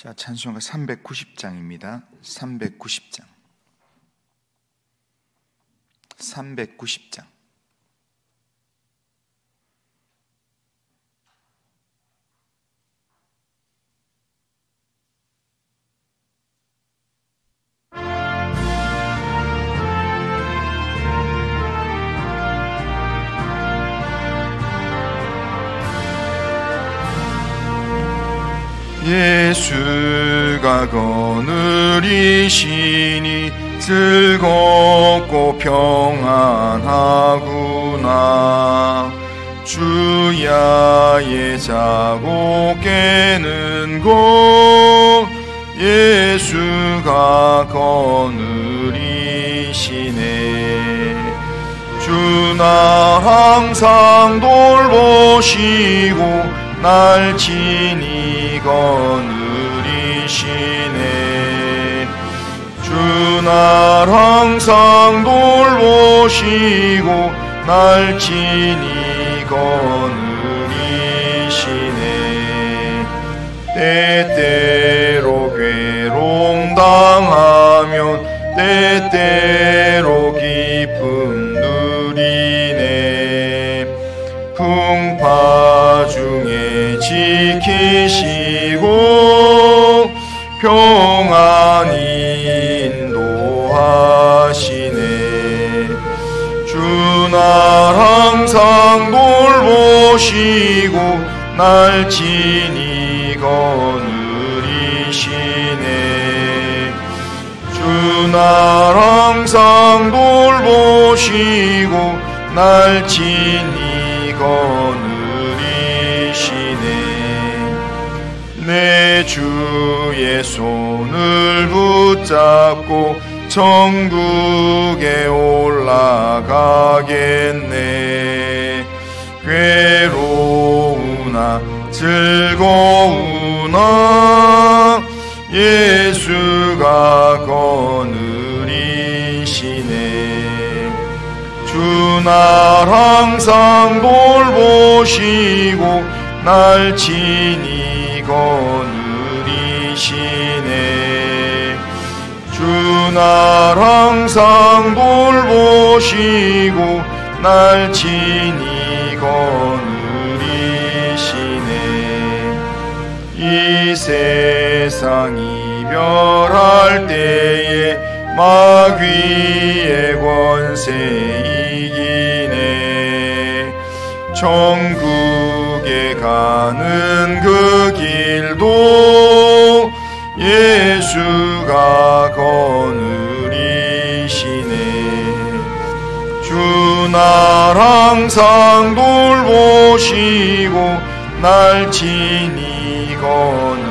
자, 찬송가 390장입니다. 390장. 390장. 예수가 거느리시니 즐겁고 평안하구나. 주야의 자고 깨는 곳 예수가 거느리시네. 주나 항상 돌보시고 날 친히 거느리시네. 주 날 항상 돌보시고 날 친히 거느리시네. 때때로 괴롱당하면 때때로 기쁨 누리네. 풍파 중에 지키시고 평안히 인도하시네. 주 날 항상 돌보시고 날 친히 거느리시네. 주 날 항상 돌보시고 날 친히 거느리시네. 내 주의 손을 붙잡고 천국에 올라가겠네. 괴로우나 즐거우나 예수가 거느리시네. 주 날 항상 돌보시고 날 친히 거느리시네. 주 날 항상 돌보시고 날 친히 거느리시네. 이 세상 이별할 때에 마귀의 권세 이기네. 천국에 가는 그 길도 예수가 거느리시네. 주 날 항상 돌보시고 날 친히 거느리시네.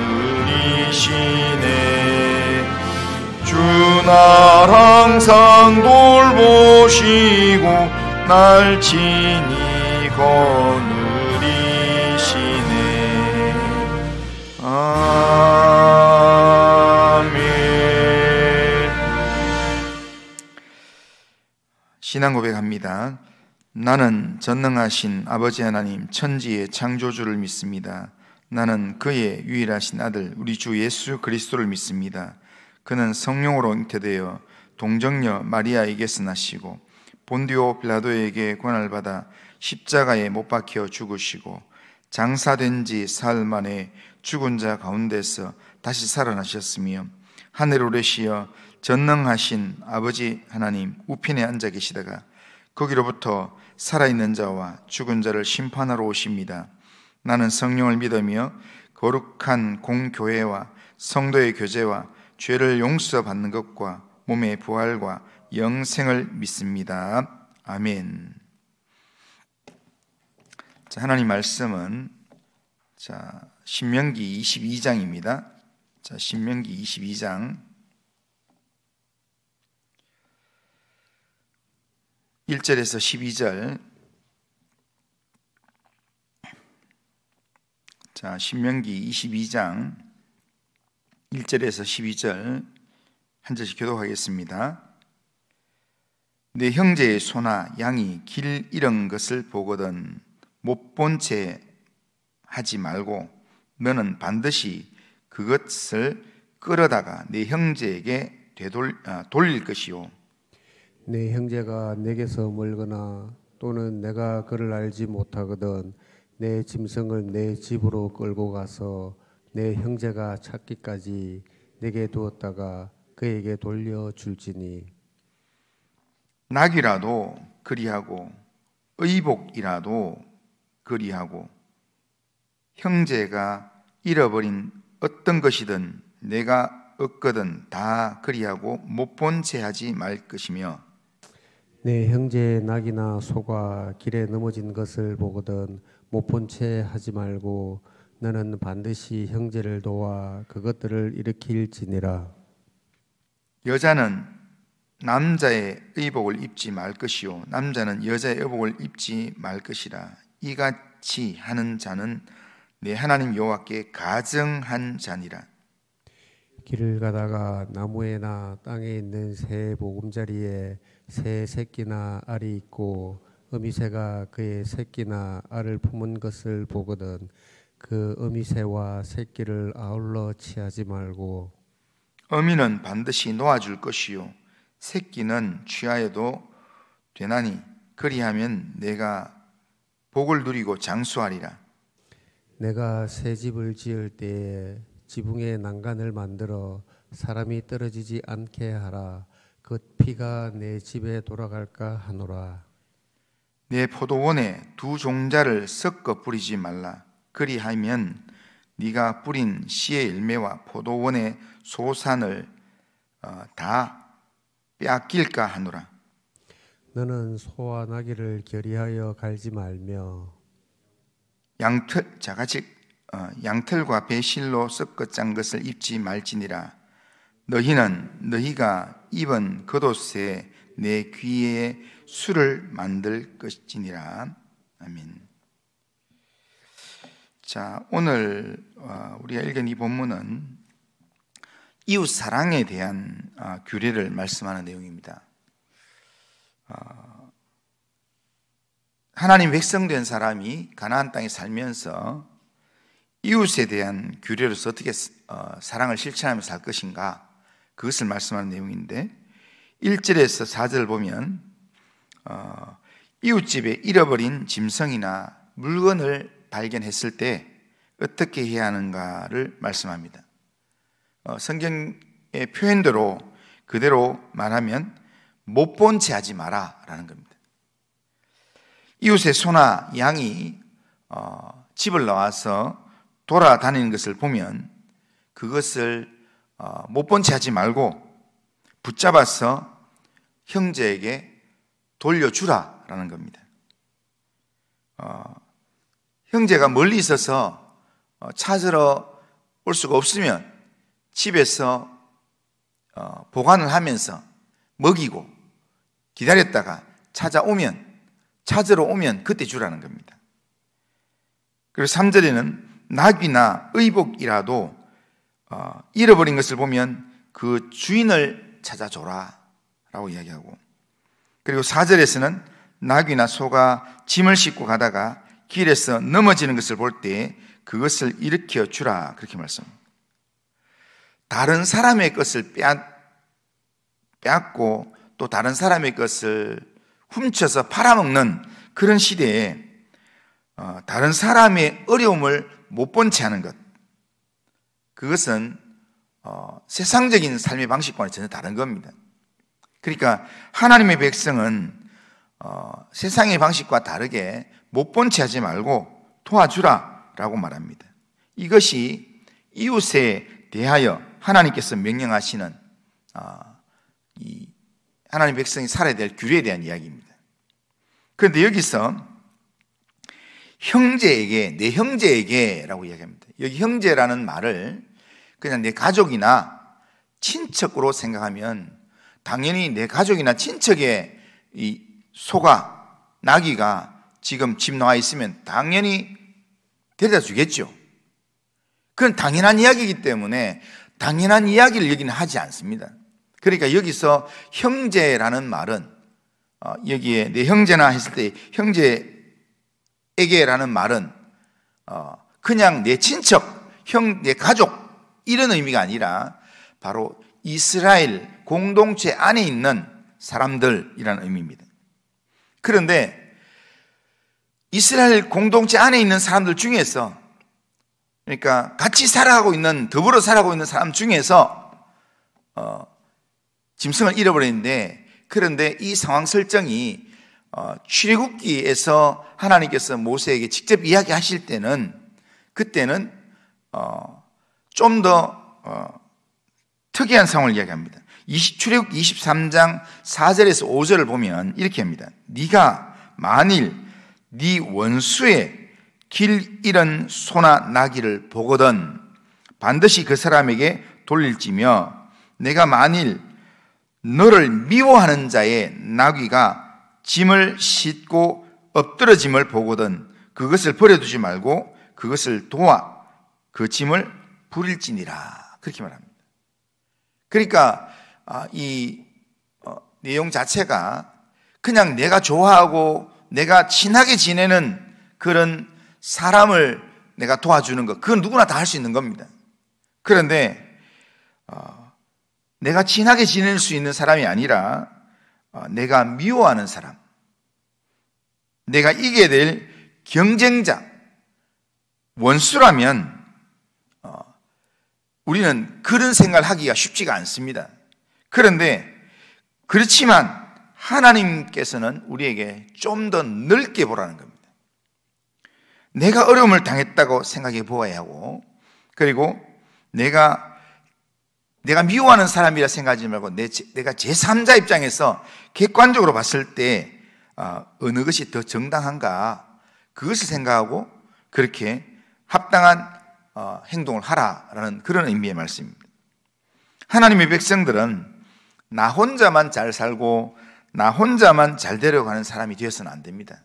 주 날 항상 돌보시고 날 친히 거느리시네. 아멘. 신앙 고백합니다. 나는 전능하신 아버지 하나님 천지의 창조주를 믿습니다. 나는 그의 유일하신 아들 우리 주 예수 그리스도를 믿습니다. 그는 성령으로 잉태되어 동정녀 마리아에게서 나시고 본디오 빌라도에게 고난을 받아 십자가에 못 박혀 죽으시고 장사된 지 사흘 만에 죽은 자 가운데서 다시 살아나셨으며 하늘 오르시어 전능하신 아버지 하나님 우편에 앉아 계시다가 거기로부터 살아있는 자와 죽은 자를 심판하러 오십니다. 나는 성령을 믿으며 거룩한 공교회와 성도의 교제와 죄를 용서받는 것과 몸의 부활과 영생을 믿습니다. 아멘. 자, 하나님 말씀은 신명기 22장입니다. 자, 신명기 22장 1절에서 12절. 자, 신명기 22장 1절에서 12절 한 절씩 교독하겠습니다. 내 형제의 소나 양이 길 잃은 것을 보거든 못 본 채 하지 말고 너는 반드시 그것을 끌어다가 내 형제에게 돌릴 것이요. 내 형제가 내게서 멀거나 또는 내가 그를 알지 못하거든 내 짐승을 내 집으로 끌고 가서 내 형제가 찾기까지 내게 두었다가 그에게 돌려줄지니. 낙이라도 그리하고 의복이라도 그리하고 형제가 잃어버린 어떤 것이든 내가 얻거든 다 그리하고 못 본 채 하지 말 것이며 내 형제의 낙이나 소가 길에 넘어진 것을 보거든 못 본 채 하지 말고 너는 반드시 형제를 도와 그것들을 일으킬지니라. 여자는 남자의 의복을 입지 말 것이요 남자는 여자의 의복을 입지 말 것이라. 이같이 하는 자는 내 하나님 여호와께 가증한 자니라. 길을 가다가 나무에나 땅에 있는 새 보금자리에 새 새끼나 알이 있고 어미새가 그의 새끼나 알을 품은 것을 보거든 그 어미새와 새끼를 아울러 취하지 말고 어미는 반드시 놓아줄 것이요 새끼는 취하여도 되나니 그리하면 내가 복을 누리고 장수하리라. 내가 새 집을 지을 때에 지붕에 난간을 만들어 사람이 떨어지지 않게 하라. 그 피가 내 집에 돌아갈까 하노라. 내 포도원에 두 종자를 섞어 뿌리지 말라. 그리하면 네가 뿌린 씨의 열매와 포도원의 소산을 다 빼앗길까 하노라. 너는 소와 나귀를 결의하여 갈지 말며 양털과 배실로 섞어 짠 것을 입지 말지니라. 너희가 입은 겉옷에 내 귀에 술을 만들 것이니라. 아멘. 자, 오늘 우리가 읽은 이 본문은 이웃 사랑에 대한 규례를 말씀하는 내용입니다. 하나님 백성된 사람이 가나안 땅에 살면서 이웃에 대한 규례로서 어떻게 사랑을 실천하며 살 것인가, 그것을 말씀하는 내용인데 1절에서 4절을 보면 이웃집에 잃어버린 짐승이나 물건을 발견했을 때 어떻게 해야 하는가를 말씀합니다. 성경의 표현대로 그대로 말하면 못 본 채 하지 마라 라는 겁니다. 이웃의 소나 양이 집을 나와서 돌아다니는 것을 보면 그것을 못 본 채 하지 말고 붙잡아서 형제에게 돌려주라라는 겁니다. 형제가 멀리 있어서 찾으러 올 수가 없으면 집에서 보관을 하면서 먹이고 기다렸다가 찾으러 오면 그때 주라는 겁니다. 그리고 3절에는 낙이나 의복이라도 잃어버린 것을 보면 그 주인을 찾아줘라 라고 이야기하고, 그리고 4절에서는 낙이나 소가 짐을 싣고 가다가 길에서 넘어지는 것을 볼 때 그것을 일으켜 주라 그렇게 말씀합니다. 다른 사람의 것을 빼앗고 또 다른 사람의 것을 훔쳐서 팔아먹는 그런 시대에 다른 사람의 어려움을 못 본 채 하는 것, 그것은 세상적인 삶의 방식과는 전혀 다른 겁니다. 그러니까 하나님의 백성은 세상의 방식과 다르게 못 본 채 하지 말고 도와주라 라고 말합니다. 이것이 이웃에 대하여 하나님께서 명령하시는 이 하나님 백성이 살아야 될 규례에 대한 이야기입니다. 그런데 여기서 형제에게, 내 형제에게 라고 이야기합니다. 여기 형제라는 말을 그냥 내 가족이나 친척으로 생각하면 당연히 내 가족이나 친척의 이 소가, 나귀가 지금 집 나와 있으면 당연히 데려다 주겠죠. 그건 당연한 이야기이기 때문에 당연한 이야기를 여기는 하지 않습니다. 그러니까 여기서 형제라는 말은 여기에 내 형제나 했을 때 형제에게라는 말은 그냥 내 친척, 내 가족 이런 의미가 아니라 바로 이스라엘 공동체 안에 있는 사람들이라는 의미입니다. 그런데 이스라엘 공동체 안에 있는 사람들 중에서, 그러니까 같이 살아가고 있는, 더불어 살아가고 있는 사람 중에서 짐승을 잃어버렸는데, 그런데 이 상황 설정이 출애굽기에서 하나님께서 모세에게 직접 이야기하실 때는, 그때는 좀 더 특이한 상황을 이야기합니다. 출애굽기 23장 4절에서 5절을 보면 이렇게 합니다. 네가 만일 네 원수의 길 잃은 소나 나귀를 보거든 반드시 그 사람에게 돌릴지며, 내가 만일 너를 미워하는 자의 나귀가 짐을 싣고 엎드러짐을 보거든 그것을 버려두지 말고 그것을 도와 그 짐을 부릴지니라. 그렇게 말합니다. 그러니까 이 내용 자체가 그냥 내가 좋아하고 내가 친하게 지내는 그런 사람을 내가 도와주는 것, 그건 누구나 다 할 수 있는 겁니다. 그런데 내가 친하게 지낼 수 있는 사람이 아니라 내가 미워하는 사람, 내가 이겨야 될 경쟁자, 원수라면 우리는 그런 생각을 하기가 쉽지가 않습니다. 그런데 그렇지만 하나님께서는 우리에게 좀 더 넓게 보라는 겁니다. 내가 어려움을 당했다고 생각해 보아야 하고, 그리고 내가 미워하는 사람이라 생각하지 말고 내가 제3자 입장에서 객관적으로 봤을 때 어느 것이 더 정당한가, 그것을 생각하고 그렇게 합당한 행동을 하라라는 그런 의미의 말씀입니다. 하나님의 백성들은 나 혼자만 잘 살고 나 혼자만 잘 되려가는 사람이 되어서는 안 됩니다.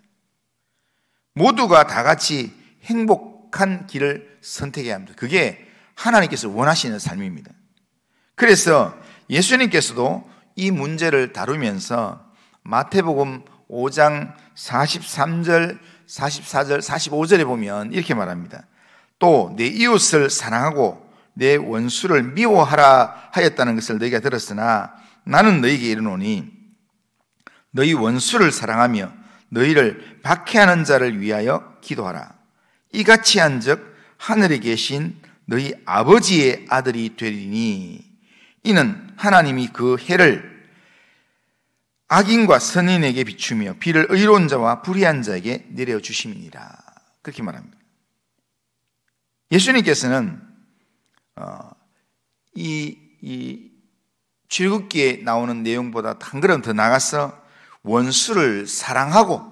모두가 다 같이 행복한 길을 선택해야 합니다. 그게 하나님께서 원하시는 삶입니다. 그래서 예수님께서도 이 문제를 다루면서 마태복음 5장 43절, 44절, 45절에 보면 이렇게 말합니다. 또 내 이웃을 사랑하고 내 원수를 미워하라 하였다는 것을 너희가 들었으나 나는 너희에게 이르노니 너희 원수를 사랑하며 너희를 박해하는 자를 위하여 기도하라. 이같이 한즉 하늘에 계신 너희 아버지의 아들이 되리니 이는 하나님이 그 해를 악인과 선인에게 비추며 비를 의로운 자와 불의한 자에게 내려주심이니라. 그렇게 말합니다. 예수님께서는 이 출애굽기에 나오는 내용보다 한 걸음 더 나가서 원수를 사랑하고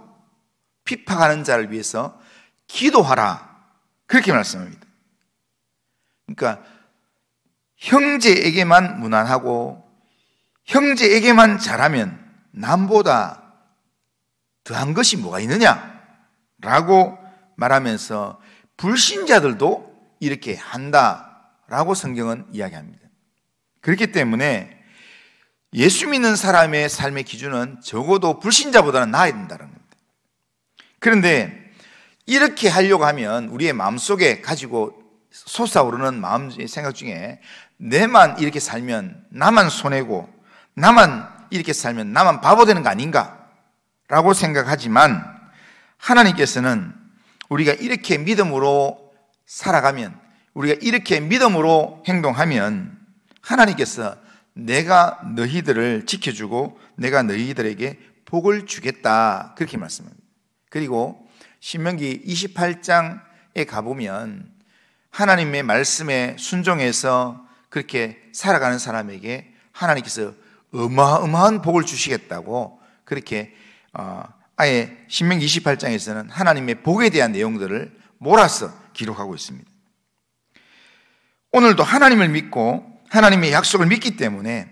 핍박하는 자를 위해서 기도하라, 그렇게 말씀합니다. 그러니까 형제에게만 무난하고 형제에게만 잘하면 남보다 더한 것이 뭐가 있느냐라고 말하면서 불신자들도 이렇게 한다라고 성경은 이야기합니다. 그렇기 때문에 예수 믿는 사람의 삶의 기준은 적어도 불신자보다는 나아야 된다는 겁니다. 그런데 이렇게 하려고 하면 우리의 마음속에 가지고 솟아오르는 마음 생각 중에 내만 이렇게 살면 나만 손해고 나만 이렇게 살면 나만 바보 되는 거 아닌가 라고 생각하지만, 하나님께서는 우리가 이렇게 믿음으로 살아가면, 우리가 이렇게 믿음으로 행동하면 하나님께서 내가 너희들을 지켜주고 내가 너희들에게 복을 주겠다, 그렇게 말씀합니다. 그리고 신명기 28장에 가보면 하나님의 말씀에 순종해서 그렇게 살아가는 사람에게 하나님께서 어마어마한 복을 주시겠다고 그렇게 아예 신명기 28장에서는 하나님의 복에 대한 내용들을 몰아서 기록하고 있습니다. 오늘도 하나님을 믿고 하나님의 약속을 믿기 때문에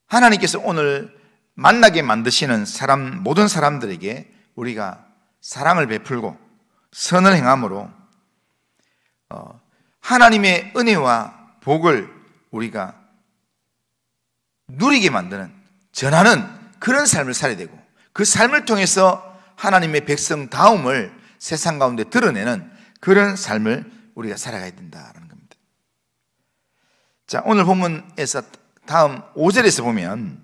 하나님께서 오늘 만나게 만드시는 모든 사람들에게 우리가 사랑을 베풀고 선을 행함으로 하나님의 은혜와 복을 우리가 누리게 만드는, 전하는 그런 삶을 살아야 되고, 그 삶을 통해서 하나님의 백성다움을 세상 가운데 드러내는 그런 삶을 우리가 살아가야 된다는 겁니다. 자, 오늘 본문에서 다음 5절에서 보면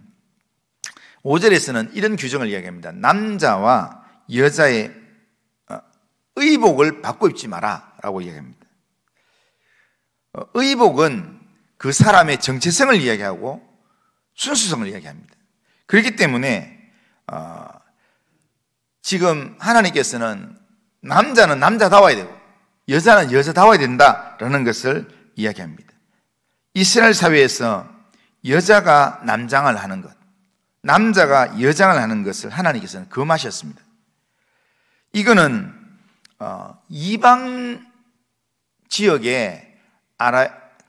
5절에서는 이런 규정을 이야기합니다. 남자와 여자의 의복을 바꿔 입지 마라 라고 이야기합니다. 의복은 그 사람의 정체성을 이야기하고 순수성을 이야기합니다. 그렇기 때문에 지금 하나님께서는 남자는 남자다워야 되고 여자는 여자다워야 된다라는 것을 이야기합니다. 이스라엘 사회에서 여자가 남장을 하는 것, 남자가 여장을 하는 것을 하나님께서는 금하셨습니다. 이거는 이방 지역에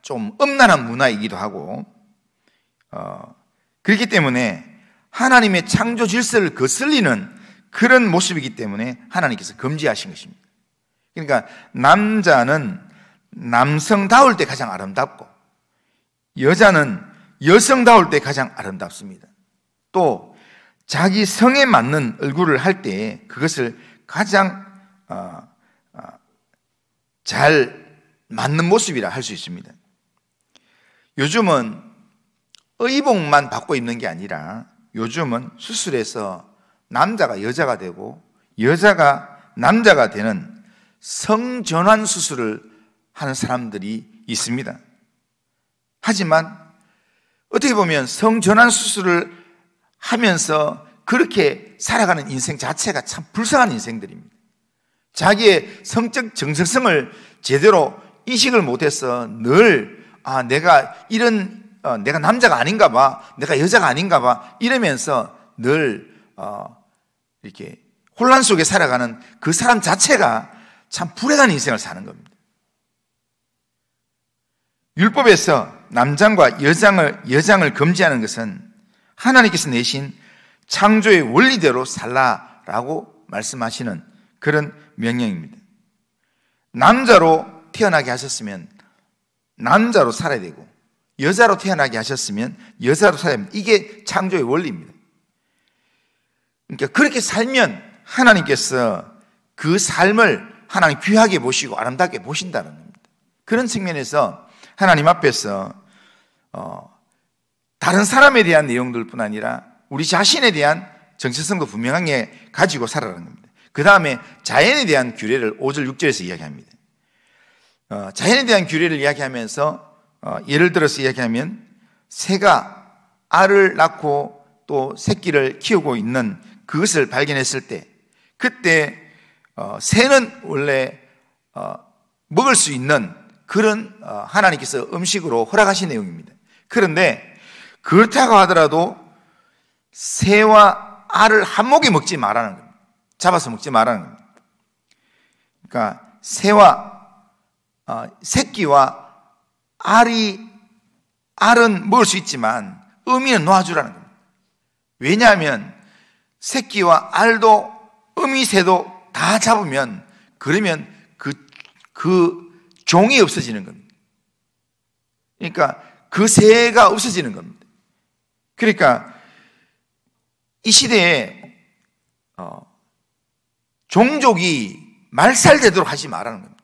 좀 음란한 문화이기도 하고 그렇기 때문에 하나님의 창조 질서를 거슬리는 그런 모습이기 때문에 하나님께서 금지하신 것입니다. 그러니까 남자는 남성다울 때 가장 아름답고 여자는 여성다울 때 가장 아름답습니다. 또 자기 성에 맞는 얼굴을 할 때 그것을 가장 잘 맞는 모습이라 할 수 있습니다. 요즘은 의복만 바꿔 입는 게 아니라 요즘은 수술해서 남자가 여자가 되고 여자가 남자가 되는 성전환 수술을 하는 사람들이 있습니다. 하지만 어떻게 보면 성전환 수술을 하면서 그렇게 살아가는 인생 자체가 참 불쌍한 인생들입니다. 자기의 성적 정체성을 제대로 인식을 못해서 늘 내가 남자가 아닌가 봐, 내가 여자가 아닌가 봐 이러면서 늘 이렇게 혼란 속에 살아가는 그 사람 자체가 참 불행한 인생을 사는 겁니다. 율법에서 남장과 여장을 금지하는 것은 하나님께서 내신 창조의 원리대로 살라라고 말씀하시는 그런 명령입니다. 남자로 태어나게 하셨으면 남자로 살아야 되고 여자로 태어나게 하셨으면 여자로 살아야 합니다. 이게 창조의 원리입니다. 그러니까 그렇게 살면 하나님께서 그 삶을 하나님 귀하게 보시고 아름답게 보신다는 겁니다. 그런 측면에서 하나님 앞에서 다른 사람에 대한 내용들뿐 아니라 우리 자신에 대한 정체성도 분명하게 가지고 살아라는 겁니다. 그 다음에 자연에 대한 규례를 5절 6절에서 이야기합니다. 자연에 대한 규례를 이야기하면서 예를 들어서 이야기하면 새가 알을 낳고 또 새끼를 키우고 있는 그것을 발견했을 때 그때 새는 원래 먹을 수 있는 그런 하나님께서 음식으로 허락하신 내용입니다. 그런데 그렇다고 하더라도 새와 알을 한 목에 먹지 말라는 겁니다. 잡아서 먹지 말라는 겁니다. 그러니까 새끼와 알은 먹을 수 있지만 어미는 놓아주라는 겁니다. 왜냐하면 새끼와 알도 어미새도 다 잡으면 그러면 그 종이 없어지는 겁니다. 그러니까 그 새가 없어지는 겁니다. 그러니까 이 시대에 종족이 말살되도록 하지 말라는 겁니다.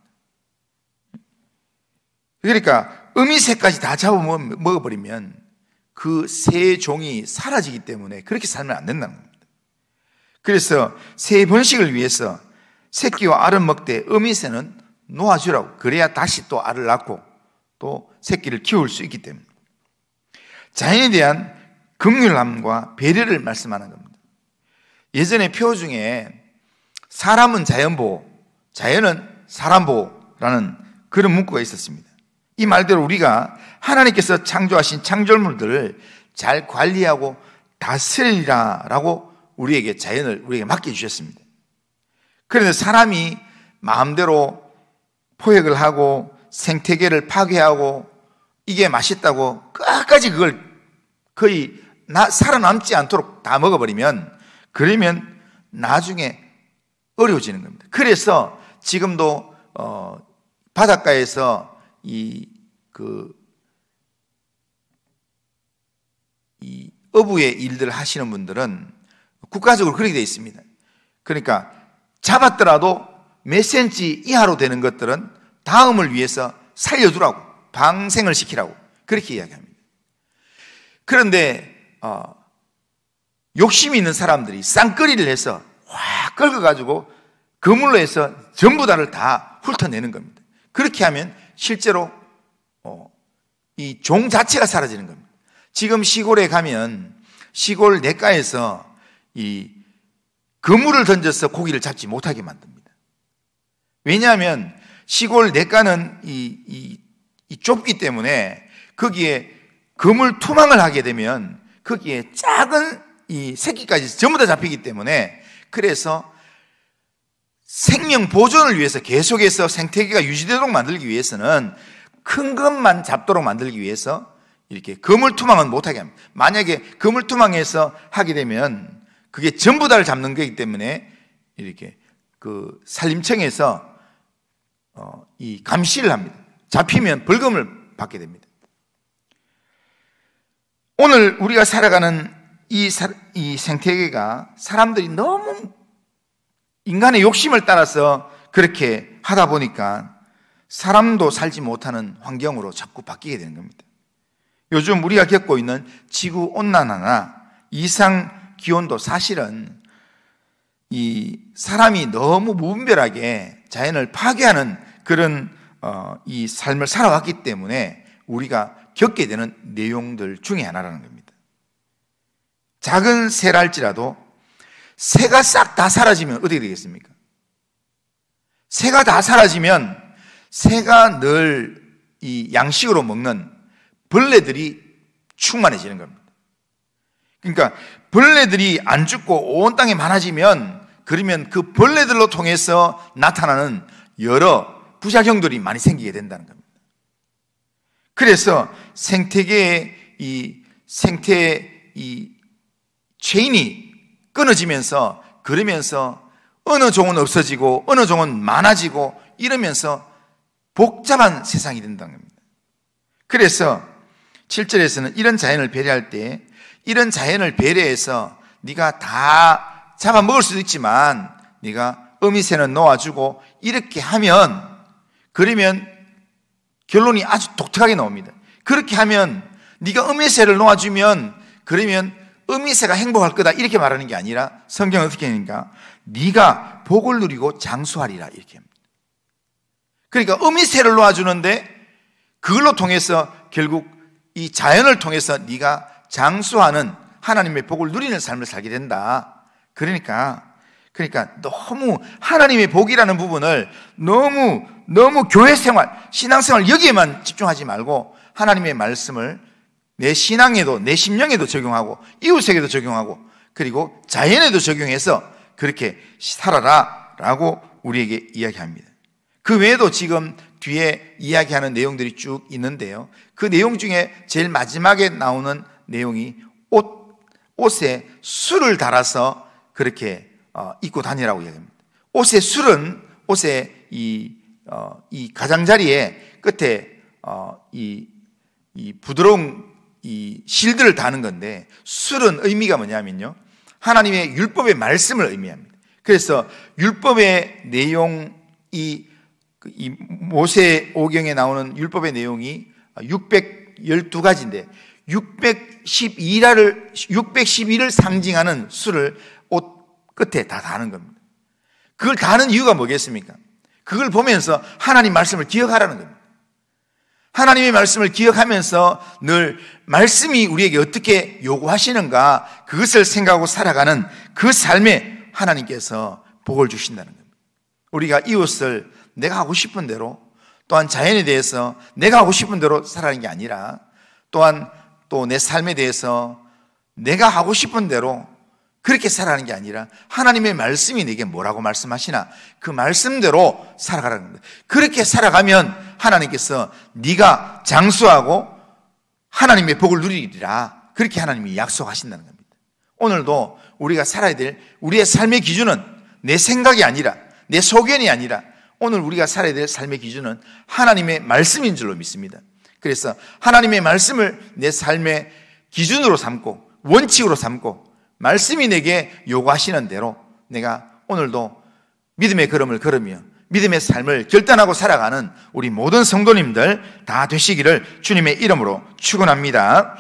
그러니까 어미새까지 다 잡아먹어버리면 그 새 종이 사라지기 때문에 그렇게 살면 안 된다는 겁니다. 그래서 새 번식을 위해서 새끼와 알을 먹되 어미새는 놓아주라고. 그래야 다시 또 알을 낳고 또 새끼를 키울 수 있기 때문에 자연에 대한 긍휼함과 배려를 말씀하는 겁니다. 예전에 표 중에 사람은 자연보호, 자연은 사람보호라는 그런 문구가 있었습니다. 이 말대로 우리가 하나님께서 창조하신 창조물들을 잘 관리하고 다스리라라고 우리에게 자연을 우리에게 맡겨주셨습니다. 그런데 사람이 마음대로 포획을 하고 생태계를 파괴하고 이게 맛있다고 끝까지 그걸 거의 살아남지 않도록 다 먹어버리면 그러면 나중에 어려워지는 겁니다. 그래서 지금도 바닷가에서 이 어부의 일들을 하시는 분들은 국가적으로 그렇게 되어 있습니다. 그러니까 잡았더라도 몇 센치 이하로 되는 것들은 다음을 위해서 살려두라고, 방생을 시키라고 그렇게 이야기합니다. 그런데 욕심이 있는 사람들이 쌍끌이를 해서 확 긁어가지고 그물로 해서 전부 다를 다 훑어내는 겁니다. 그렇게 하면 실제로 이 종 자체가 사라지는 겁니다. 지금 시골에 가면 시골 냇가에서 이 그물을 던져서 고기를 잡지 못하게 만듭니다. 왜냐하면 시골 냇가는 이 좁기 때문에 거기에 그물 투망을 하게 되면 거기에 작은 이 새끼까지 전부 다 잡히기 때문에, 그래서 생명 보존을 위해서 계속해서 생태계가 유지되도록 만들기 위해서는 큰 것만 잡도록 만들기 위해서 이렇게 그물 투망은 못하게 합니다. 만약에 그물 투망해서 하게 되면 그게 전부 다를 잡는 거기 때문에 이렇게 그 산림청에서 이 감시를 합니다. 잡히면 벌금을 받게 됩니다. 오늘 우리가 살아가는 이 생태계가 사람들이 너무 인간의 욕심을 따라서 그렇게 하다 보니까 사람도 살지 못하는 환경으로 자꾸 바뀌게 되는 겁니다. 요즘 우리가 겪고 있는 지구온난화나 이상기온도 사실은 이 사람이 너무 무분별하게 자연을 파괴하는 그런 이 삶을 살아왔기 때문에 우리가 겪게 되는 내용들 중에 하나라는 겁니다. 작은 새랄지라도 새가 싹 다 사라지면 어떻게 되겠습니까? 새가 다 사라지면 새가 늘 이 양식으로 먹는 벌레들이 충만해지는 겁니다. 그러니까 벌레들이 안 죽고 온 땅에 많아지면, 그러면 그 벌레들로 통해서 나타나는 여러 부작용들이 많이 생기게 된다는 겁니다. 그래서 생태계의 이 체인이 끊어지면서, 그러면서 어느 종은 없어지고 어느 종은 많아지고 이러면서 복잡한 세상이 된다는 겁니다. 그래서 7절에서는 이런 자연을 배려할 때, 이런 자연을 배려해서 네가 다 잡아먹을 수도 있지만 네가 어미새는 놓아주고 이렇게 하면, 그러면 결론이 아주 독특하게 나옵니다. 그렇게 하면 네가 어미새를 놓아주면 그러면 어미새가 행복할 거다, 이렇게 말하는 게 아니라 성경은 어떻게 하니까 네가 복을 누리고 장수하리라, 이렇게 합니다. 그러니까 어미새를 놓아주는데 그걸로 통해서 결국 이 자연을 통해서 네가 장수하는 하나님의 복을 누리는 삶을 살게 된다. 그러니까 너무 하나님의 복이라는 부분을 너무 교회 생활, 신앙 생활 여기에만 집중하지 말고 하나님의 말씀을 내 신앙에도, 내 심령에도 적용하고 이웃에게도 적용하고 그리고 자연에도 적용해서 그렇게 살아라 라고 우리에게 이야기합니다. 그 외에도 지금 뒤에 이야기하는 내용들이 쭉 있는데요, 그 내용 중에 제일 마지막에 나오는 내용이 옷에 술을 달아서 그렇게 입고 다니라고 이야기합니다. 옷의 술은 옷의 이 가장자리에 끝에 이 부드러운 이 실들을 다는 건데, 술은 의미가 뭐냐면요, 하나님의 율법의 말씀을 의미합니다. 그래서 율법의 내용, 이 모세오경에 나오는 율법의 내용이 612가지인데 612를 상징하는 술을 옷 끝에 다 다는 겁니다. 그걸 다는 이유가 뭐겠습니까? 그걸 보면서 하나님 말씀을 기억하라는 겁니다. 하나님의 말씀을 기억하면서 늘 말씀이 우리에게 어떻게 요구하시는가, 그것을 생각하고 살아가는 그 삶에 하나님께서 복을 주신다는 겁니다. 우리가 이웃을 내가 하고 싶은 대로, 또한 자연에 대해서 내가 하고 싶은 대로 살아가는 게 아니라, 또한 또 내 삶에 대해서 내가 하고 싶은 대로 그렇게 살아가는 게 아니라 하나님의 말씀이 내게 뭐라고 말씀하시나 그 말씀대로 살아가라는 겁니다. 그렇게 살아가면 하나님께서 네가 장수하고 하나님의 복을 누리리라, 그렇게 하나님이 약속하신다는 겁니다. 오늘도 우리가 살아야 될 우리의 삶의 기준은 내 생각이 아니라, 내 소견이 아니라, 오늘 우리가 살아야 될 삶의 기준은 하나님의 말씀인 줄로 믿습니다. 그래서 하나님의 말씀을 내 삶의 기준으로 삼고 원칙으로 삼고 말씀이 내게 요구하시는 대로 내가 오늘도 믿음의 걸음을 걸으며 믿음의 삶을 결단하고 살아가는 우리 모든 성도님들 다 되시기를 주님의 이름으로 축원합니다.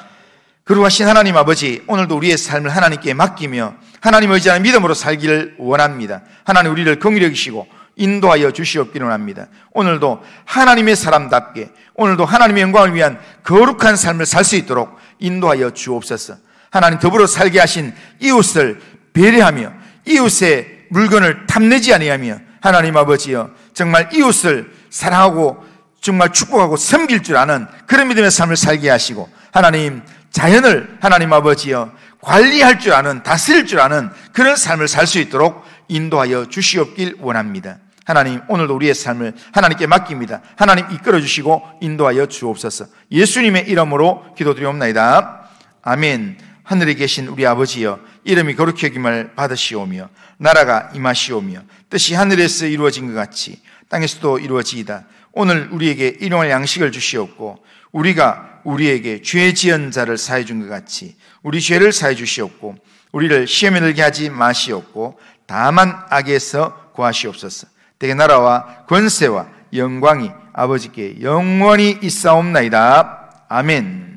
거룩하신 하나님 아버지, 오늘도 우리의 삶을 하나님께 맡기며 하나님 의지하는 믿음으로 살기를 원합니다. 하나님 우리를 긍휼히 여기시고 인도하여 주시옵기를 원합니다. 오늘도 하나님의 사람답게, 오늘도 하나님의 영광을 위한 거룩한 삶을 살 수 있도록 인도하여 주옵소서. 하나님 더불어 살게 하신 이웃을 배려하며 이웃의 물건을 탐내지 아니하며 하나님 아버지여, 정말 이웃을 사랑하고 정말 축복하고 섬길 줄 아는 그런 믿음의 삶을 살게 하시고, 하나님 자연을 하나님 아버지여 관리할 줄 아는, 다스릴 줄 아는 그런 삶을 살 수 있도록 인도하여 주시옵길 원합니다. 하나님 오늘도 우리의 삶을 하나님께 맡깁니다. 하나님 이끌어 주시고 인도하여 주옵소서. 예수님의 이름으로 기도드리옵나이다. 아멘. 하늘에 계신 우리 아버지여, 이름이 거룩히 여김을 받으시오며 나라가 임하시오며 뜻이 하늘에서 이루어진 것 같이 땅에서도 이루어지이다. 오늘 우리에게 일용할 양식을 주시옵고 우리가 우리에게 죄 지은 자를 사해 준 것 같이 우리 죄를 사해 주시옵고 우리를 시험에 들게 하지 마시옵고 다만 악에서 구하시옵소서. 대개 나라와 권세와 영광이 아버지께 영원히 있사옵나이다. 아멘.